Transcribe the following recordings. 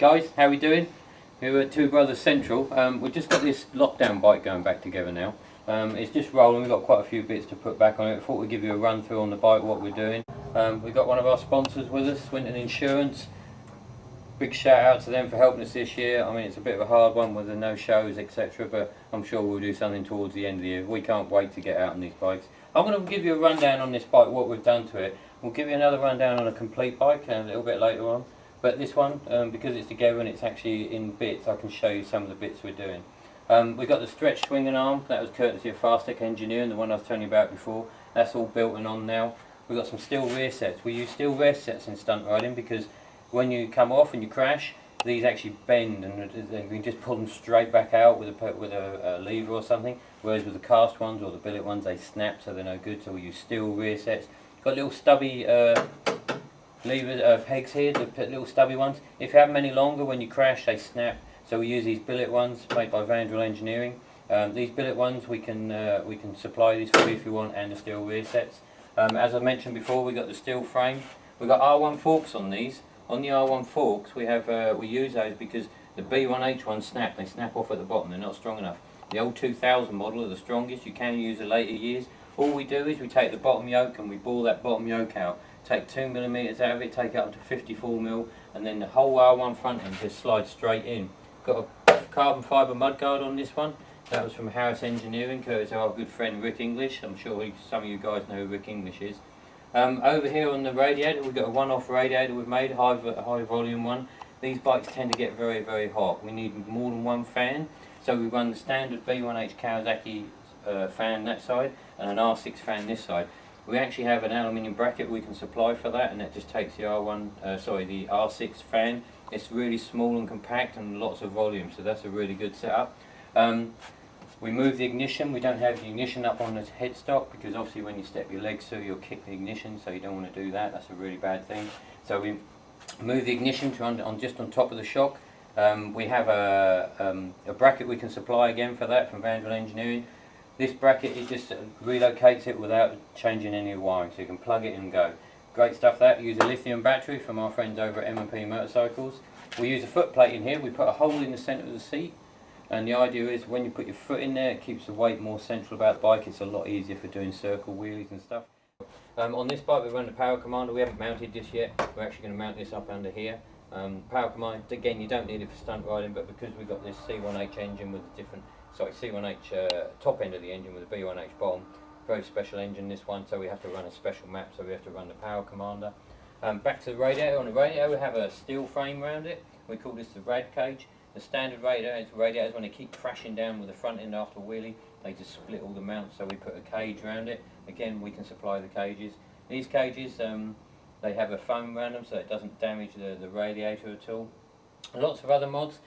guys, how we doing? We're at Two Brothers Central. We've just got this lockdown bike going back together now. It's just rolling. We've got quite a few bits to put back on it. I thought we'd give you a run through on the bike, what we're doing. We've got one of our sponsors with us, Swinton Insurance. Big shout out to them for helping us this year. I mean, it's a bit of a hard one with the no shows, etc. But I'm sure we'll do something towards the end of the year. We can't wait to get out on these bikes. I'm going to give you a rundown on this bike, what we've done to it. We'll give you another rundown on a complete bike a little bit later on. But this one, because it's together and it's actually in bits, I can show you some of the bits we're doing. We've got the stretch swinging arm. That was courtesy of Fastec Engineering, the one I was telling you about before. That's all built and on now. We've got some steel rear sets. We use steel rear sets in stunt riding because when you come off and you crash, these actually bend and you can just pull them straight back out with a lever or something. Whereas with the cast ones or the billet ones, they snap, so they're no good. So we use steel rear sets. Got little stubby pegs here, the little stubby ones. If you have them any longer, when you crash, they snap. So we use these billet ones made by Vandal Engineering. These billet ones we can supply these for you if you want, and the steel rear sets. As I mentioned before, we got the steel frame. We've got R1 forks on these. On the R1 forks, we use those because the B1H ones snap. They snap off at the bottom. They're not strong enough. The old 2000 model are the strongest. You can use the later years. All we do is we take the bottom yoke and we ball that bottom yoke out. Take 2mm out of it, take it up to 54mm, and then the whole R1 front end just slides straight in. Got a carbon fibre mudguard on this one. That was from Harris Engineering, courtesy of our good friend Rick English. I'm sure some of you guys know who Rick English is. Over here on the radiator, we've got a one-off radiator we've made, high volume one. These bikes tend to get very, very hot. We need more than one fan, so we run the standard B1H Kawasaki fan that side and an R6 fan this side. We actually have an aluminium bracket we can supply for that, and that just takes the the R6 fan. It's really small and compact and lots of volume, so that's a really good setup. We move the ignition. We don't have the ignition up on the headstock because obviously when you step your legs through, you'll kick the ignition, so you don't want to do that. That's a really bad thing. So we move the ignition to just on top of the shock. We have a bracket we can supply again for that from Vandal Engineering. This bracket, it just relocates it without changing any wiring, so you can plug it in and go. Great stuff that. We use a lithium battery from our friends over at M&P Motorcycles. We use a foot plate in here. We put a hole in the centre of the seat, and the idea is when you put your foot in there, it keeps the weight more central about the bike. It's a lot easier for doing circle wheelies and stuff. On this bike we run the power commander. We haven't mounted this yet. We're actually going to mount this up under here. Power commander, again, you don't need it for stunt riding, but because we've got this C1H engine with a different C1H top end of the engine with a B1H bottom, very special engine this one, so we have to run a special map, so we have to run the power commander. Back to the radiator. On the radiator we have a steel frame around it. We call this the rad cage. The standard radiators, when they keep crashing down with the front end after wheelie, they just split all the mounts, so we put a cage around it. Again, we can supply the cages. These cages, they have a foam around them so it doesn't damage the radiator at all. Lots of other mods.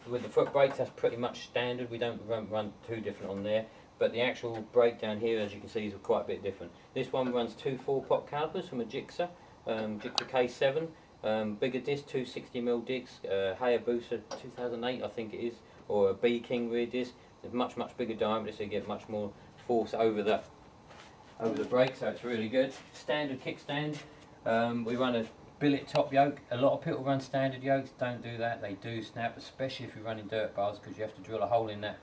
With the foot brakes, that's pretty much standard. We don't run too different on there, but the actual brake down here, as you can see, is quite a bit different. This one runs two 4-pot calipers from a Gixxer K7, bigger disc, 260mm discs, Hayabusa 2008 I think it is, or a B King rear disc. It's much bigger diameter, so you get much more force over the brake, so it's really good. Standard kickstand. We run a billet top yoke. A lot of people run standard yokes. Don't do that. They do snap, especially if you're running dirt bars, because you have to drill a hole in that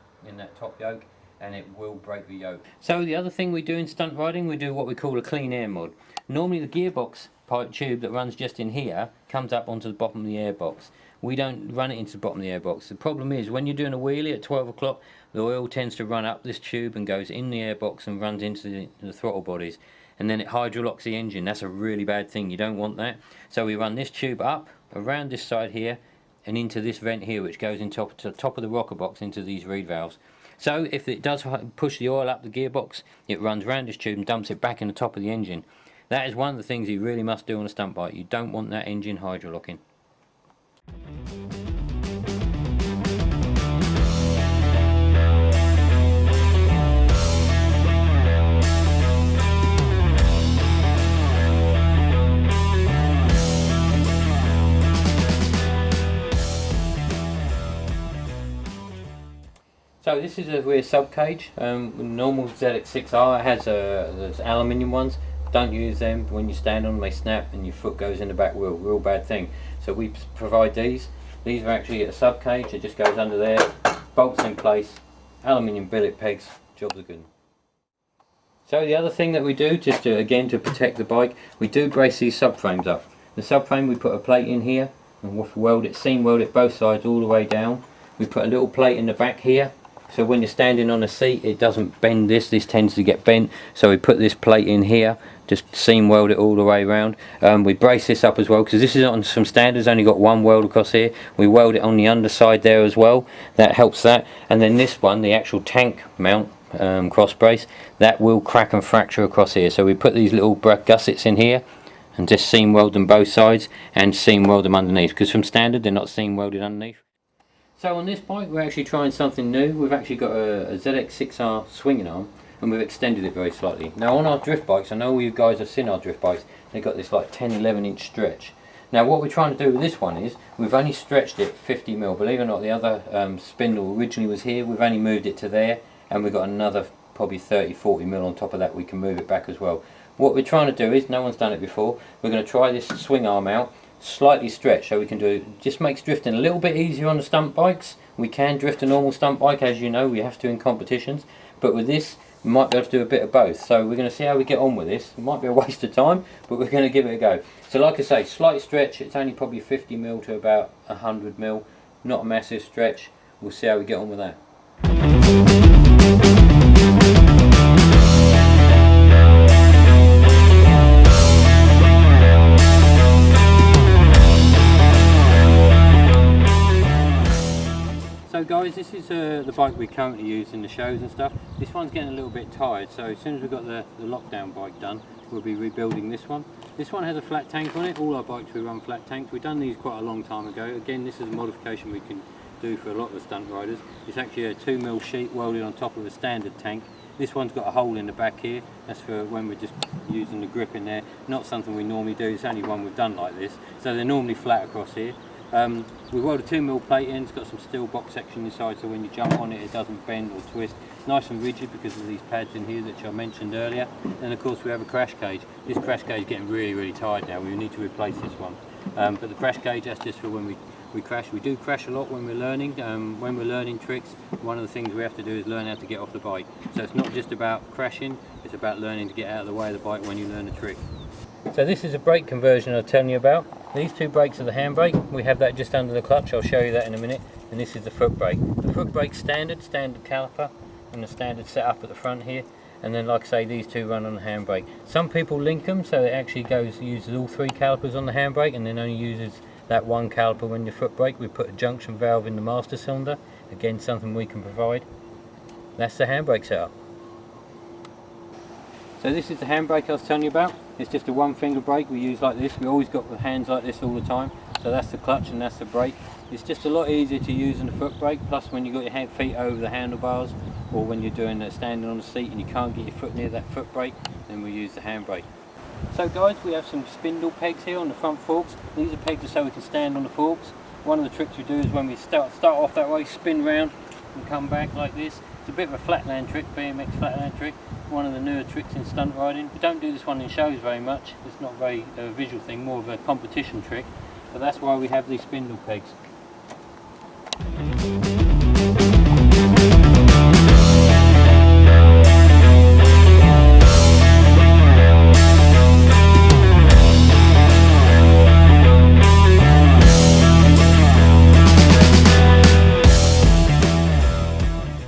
top yoke, and it will break the yoke. So the other thing we do in stunt riding, we do what we call a clean air mod. Normally the gearbox pipe tube that runs just in here comes up onto the bottom of the airbox. We don't run it into the bottom of the airbox. The problem is when you're doing a wheelie at 12 o'clock, the oil tends to run up this tube and goes in the airbox and runs into the throttle bodies, and then it hydrolocks the engine. That's a really bad thing. You don't want that. So we run this tube up around this side here and into this vent here, which goes to the top of the rocker box into these reed valves. So if it does push the oil up the gearbox, it runs around this tube and dumps it back in the top of the engine. That is one of the things you really must do on a stunt bike. You don't want that engine hydrolocking. So this is a rear sub cage. Normal ZX6R has there's aluminium ones. Don't use them. When you stand on them they snap and your foot goes in the back wheel, real bad thing. So we provide these. These are actually a sub cage, it just goes under there, bolts in place, aluminium billet pegs, jobs are good. So the other thing that we do, just to, again to protect the bike, we do brace these subframes up. The subframe, we put a plate in here and we'll weld it, seam weld it both sides all the way down. We put a little plate in the back here, so when you're standing on a seat it doesn't bend this tends to get bent, so we put this plate in here, just seam weld it all the way around. We brace this up as well, because this is on some standards only got one weld across here. We weld it on the underside there as well, that helps that. And then this one, the actual tank mount cross brace, that will crack and fracture across here, so we put these little gussets in here and just seam weld them both sides and seam weld them underneath, because from standard they're not seam welded underneath. So on this bike we're actually trying something new. We've actually got a ZX6R swinging arm and we've extended it very slightly. Now on our drift bikes, I know all you guys have seen our drift bikes, they've got this like 10-11 inch stretch. Now what we're trying to do with this one is, we've only stretched it 50mm. Believe it or not, the other spindle originally was here, we've only moved it to there, and we've got another probably 30-40mm on top of that, we can move it back as well. What we're trying to do is, no one's done it before, we're going to try this swing arm out, slightly stretched, so we can do it, just makes drifting a little bit easier on the stunt bikes. We can drift a normal stunt bike, as you know, we have to in competitions, but with this we might be able to do a bit of both. So we're going to see how we get on with this. It might be a waste of time, but we're going to give it a go. So like I say, slight stretch, it's only probably 50mm to about 100mm, not a massive stretch. We'll see how we get on with that. So guys, this is the bike we currently use in the shows and stuff. This one's getting a little bit tired, so as soon as we've got the lockdown bike done, we'll be rebuilding this one. This one has a flat tank on it. All our bikes we run flat tanks. We've done these quite a long time ago. Again, this is a modification we can do for a lot of the stunt riders. It's actually a 2mm sheet welded on top of a standard tank. This one's got a hole in the back here. That's for when we're just using the grip in there. Not something we normally do. It's only one we've done like this. So they're normally flat across here. We weld a 2mm plate in. It's got some steel box section inside, so when you jump on it, it doesn't bend or twist. It's nice and rigid because of these pads in here that I mentioned earlier. And of course we have a crash cage. This crash cage is getting really tired now. We need to replace this one. But the crash cage, that's just for when we crash. We do crash a lot when we're learning. When we're learning tricks, one of the things we have to do is learn how to get off the bike. So it's not just about crashing, it's about learning to get out of the way of the bike when you learn a trick. So this is a brake conversion I was telling you about. These two brakes are the handbrake. We have that just under the clutch. I'll show you that in a minute. And this is the foot brake. The foot brake's standard caliper and the standard setup at the front here. And then, like I say, these two run on the handbrake. Some people link them so it actually uses all three calipers on the handbrake and then only uses that one caliper when your foot brake. We put a junction valve in the master cylinder. Again, something we can provide. That's the handbrake setup. So this is the handbrake I was telling you about. It's just a one finger brake we use like this. We always got the hands like this all the time. So that's the clutch and that's the brake. It's just a lot easier to use than a foot brake. Plus when you've got your feet over the handlebars, or when you're doing standing on the seat and you can't get your foot near that foot brake, then we use the handbrake. So guys, we have some spindle pegs here on the front forks. These are pegs so we can stand on the forks. One of the tricks we do is when we start off that way, spin round and come back like this. It's a bit of a flatland trick, BMX flatland trick. One of the newer tricks in stunt riding. We don't do this one in shows very much. It's not very visual thing, more of a competition trick. But that's why we have these spindle pegs.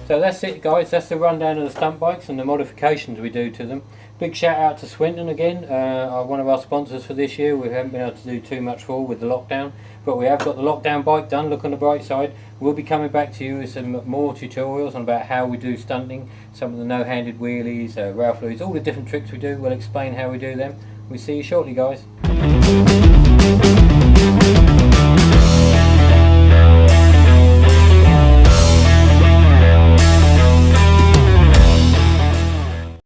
So that's it guys, that's the rundown of the stunt bikes and the modifications we do to them. Big shout out to Swinton again, one of our sponsors for this year. We haven't been able to do too much for with the lockdown, but we have got the lockdown bike done. Look on the bright side. We'll be coming back to you with some more tutorials on about how we do stunting, some of the no-handed wheelies, Ralph Lauren's, all the different tricks we do. We'll explain how we do them. We'll see you shortly guys.